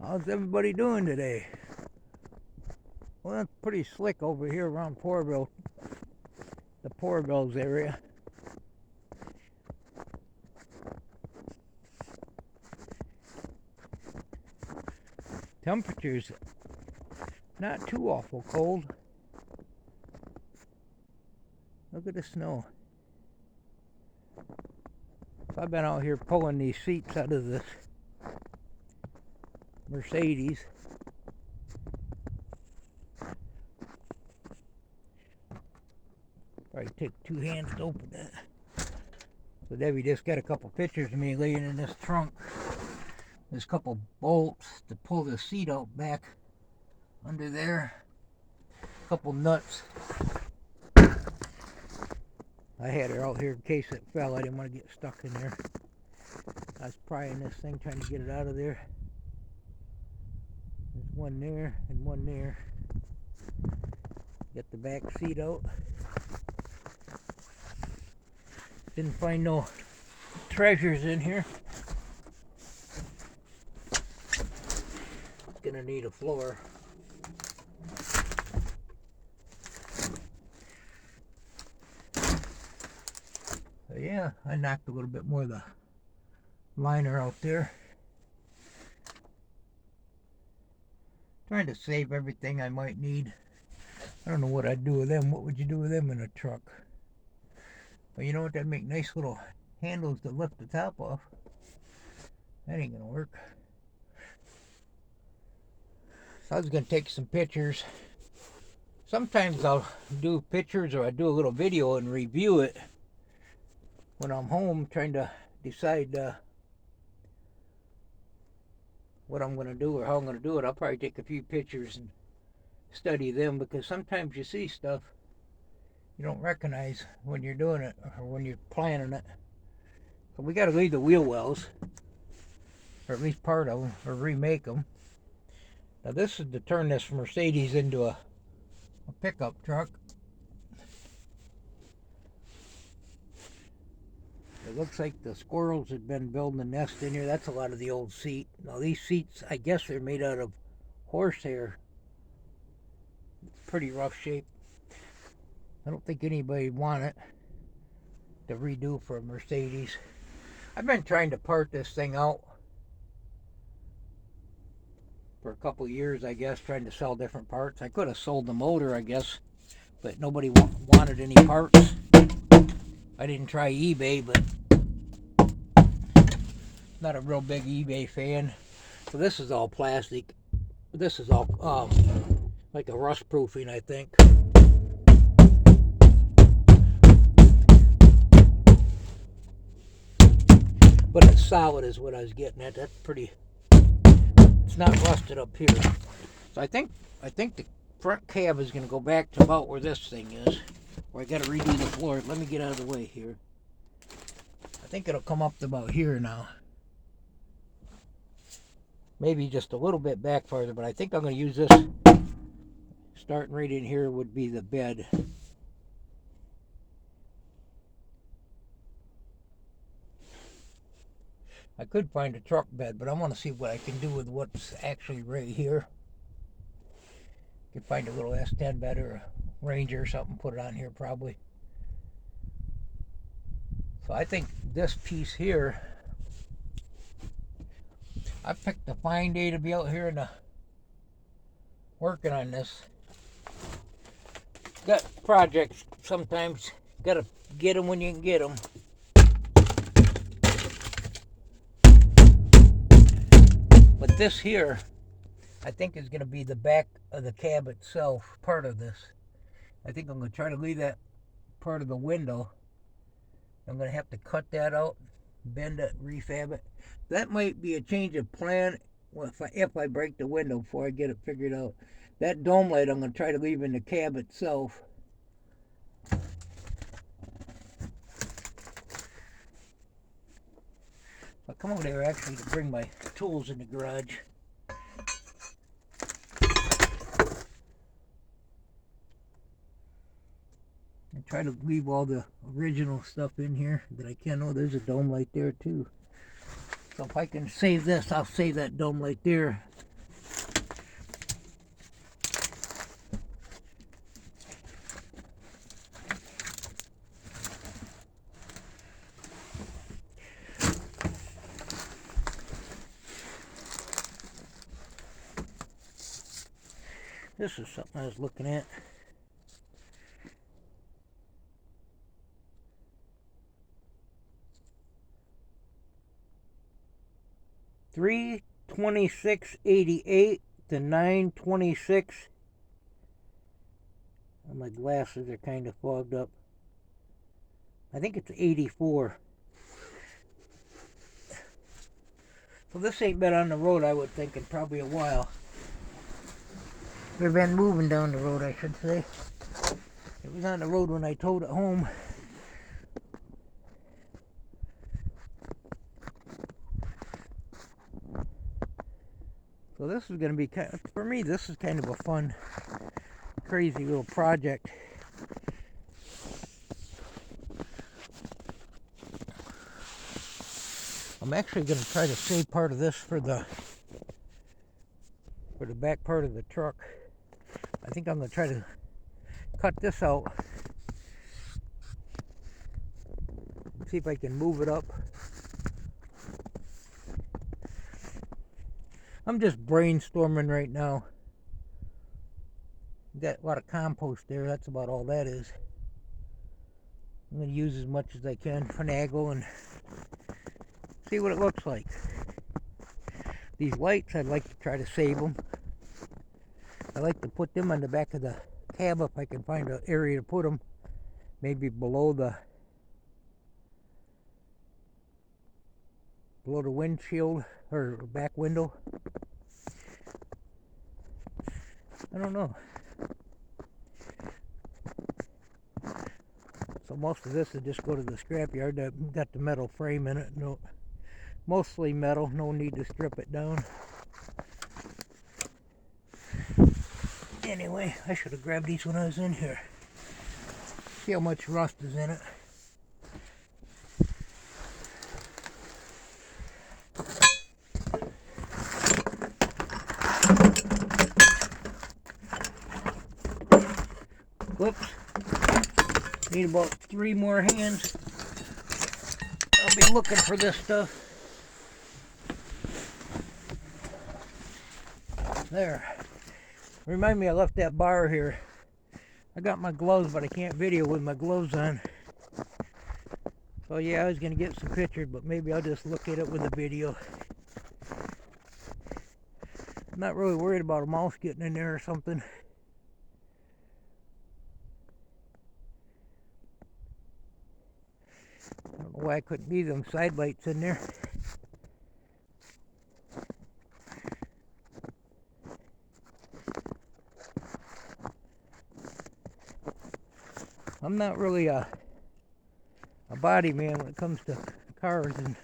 How's everybody doing today? Well, it's pretty slick over here around Porterville, the Portervilles area. Temperatures not too awful cold. Look at the snow. So I've been out here pulling these seats out of this Mercedes. Probably take two hands to open that. So Debbie just got a couple pictures of me laying in this trunk. There's a couple bolts to pull the seat out back under there. A couple nuts. I had her out here in case it fell. I didn't want to get stuck in there. I was prying this thing, trying to get it out of there. There's one there and one there. Get the back seat out. Didn't find no treasures in here. Gonna need a floor. So yeah, I knocked a little bit more of the liner out there. Trying to save everything I might need. I don't know what I'd do with them. What would you do with them in a truck? But you know what? That'd make nice little handles to lift the top off. That ain't gonna work. So I was gonna take some pictures. Sometimes I'll do pictures or I do a little video and review it when I'm home trying to decide what I'm gonna do or how I'm gonna do it. I'll probably take a few pictures and study them, because sometimes you see stuff you don't recognize when you're doing it or when you're planning it. So we got to leave the wheel wells, or at least part of them, or remake them. Now this is to turn this Mercedes into a pickup truck. It looks like the squirrels had been building a nest in here. That's a lot of the old seat. Now these seats, I guess they're made out of horsehair. It's pretty rough shape. I don't think anybody would want it to redo for a Mercedes. I've been trying to part this thing out for a couple of years, I guess, trying to sell different parts. I could have sold the motor, I guess, but nobody wanted any parts. I didn't try eBay, but not a real big eBay fan. So this is all plastic. This is all like a rust proofing, I think. But it's solid is what I was getting at. That's pretty. It's not rusted up here. So I think the front cab is going to go back to about where this thing is. Or I got to redo the floor. Let me get out of the way here. I think it'll come up to about here now. Maybe just a little bit back farther, but I think I'm going to use this. Starting right in here would be the bed. I could find a truck bed, but I want to see what I can do with what's actually right here. Could find a little S10 bed or a Ranger or something, put it on here probably. So I think this piece here, I picked a fine day to be out here and working on this. Got projects sometimes, gotta get them when you can get them. But this here, I think is going to be the back of the cab itself, part of this. I think I'm going to try to leave that part of the window. I'm going to have to cut that out, bend it, refab it. That might be a change of plan if I break the window before I get it figured out. That dome light I'm going to try to leave in the cab itself. I'll come over there actually to bring my tools in the garage. I try to leave all the original stuff in here that I can. Oh, there's a dome light there too. So if I can save this, I'll save that dome light there. This is something I was looking at. $326.88 to $926. My glasses are kind of fogged up. I think it's 84. So this ain't been on the road, I would think, in probably a while. We've been moving down the road, I should say. It was on the road when I towed it home. So this is going to be kind of, for me, this is kind of a fun, crazy little project. I'm actually going to try to save part of this for the back part of the truck. I think I'm going to try to cut this out. See if I can move it up. I'm just brainstorming right now. Got a lot of compost there. That's about all that is. I'm going to use as much as I can, finagle, and see what it looks like. These lights, I'd like to try to save them. I like to put them on the back of the cab if I can find an area to put them. Maybe below the windshield or back window. I don't know. So most of this will just go to the scrapyard. I've got the metal frame in it. No, mostly metal. No need to strip it down. Anyway, I should have grabbed these when I was in here. See how much rust is in it. Whoops. Need about 3 more hands. I'll be looking for this stuff. There. Remind me I left that bar here. I got my gloves, but I can't video with my gloves on. So yeah, I was going to get some pictures, but maybe I'll just look at it with a video. I'm not really worried about a mouse getting in there or something. I don't know why I couldn't leave them side lights in there. I'm not really a body man when it comes to cars, and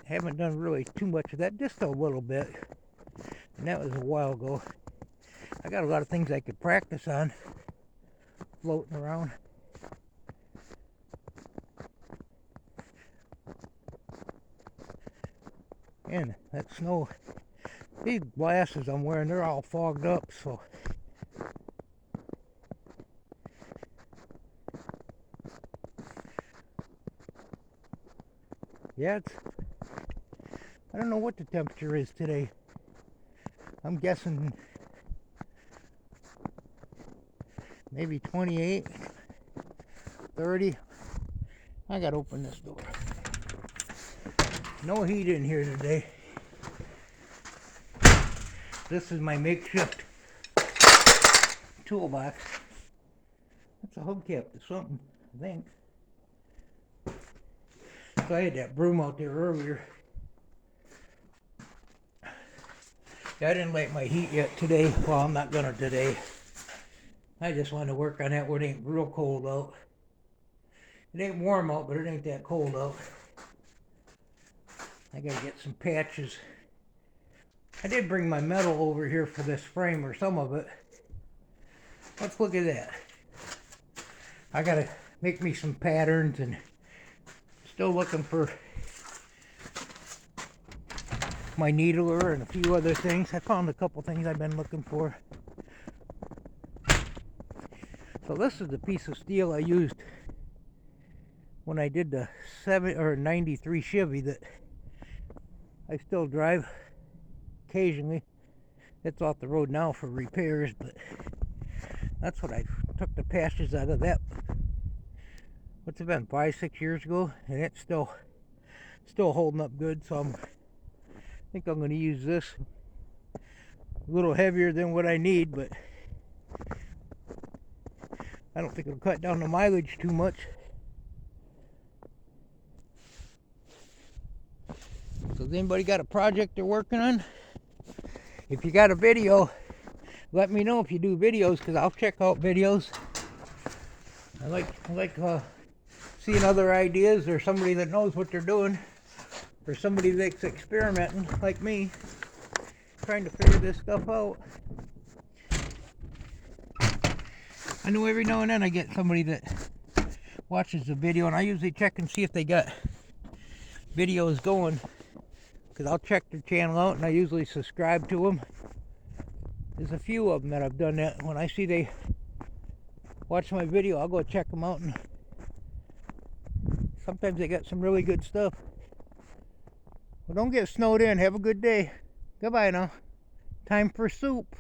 haven't done really too much of that, just a little bit, and that was a while ago. I got a lot of things I could practice on floating around. And that snow, these glasses I'm wearing, they're all fogged up, so yeah, I don't know what the temperature is today. I'm guessing maybe 28, 30. I gotta open this door. No heat in here today. This is my makeshift toolbox. That's a hubcap to something, I think. So I had that broom out there earlier. I didn't light my heat yet today. Well, I'm not gonna today. I just want to work on that where it ain't real cold out. It ain't warm out, but it ain't that cold out. I gotta get some patches. I did bring my metal over here for this frame, or some of it. Let's look at that. I gotta make me some patterns, and still looking for my needler and a few other things. I found a couple things I've been looking for. So this is the piece of steel I used when I did the 93 Chevy that I still drive occasionally. It's off the road now for repairs, but that's what I took the pastures out of that. What's it been, 5-6 years ago, and it's still holding up good. So I think I'm going to use this. A little heavier than what I need, but I don't think it'll cut down the mileage too much. So has anybody got a project they're working on? If you got a video, let me know if you do videos, because I'll check out videos. I like seeing other ideas, or somebody that knows what they're doing, or somebody that's experimenting like me, trying to figure this stuff out. I know every now and then I get somebody that watches the video, and I usually check and see if they got videos going, because I'll check their channel out and I usually subscribe to them. There's a few of them that I've done that. When I see they watch my video, I'll go check them out, and sometimes they got some really good stuff. Well, don't get snowed in. Have a good day. Goodbye now. Time for soup.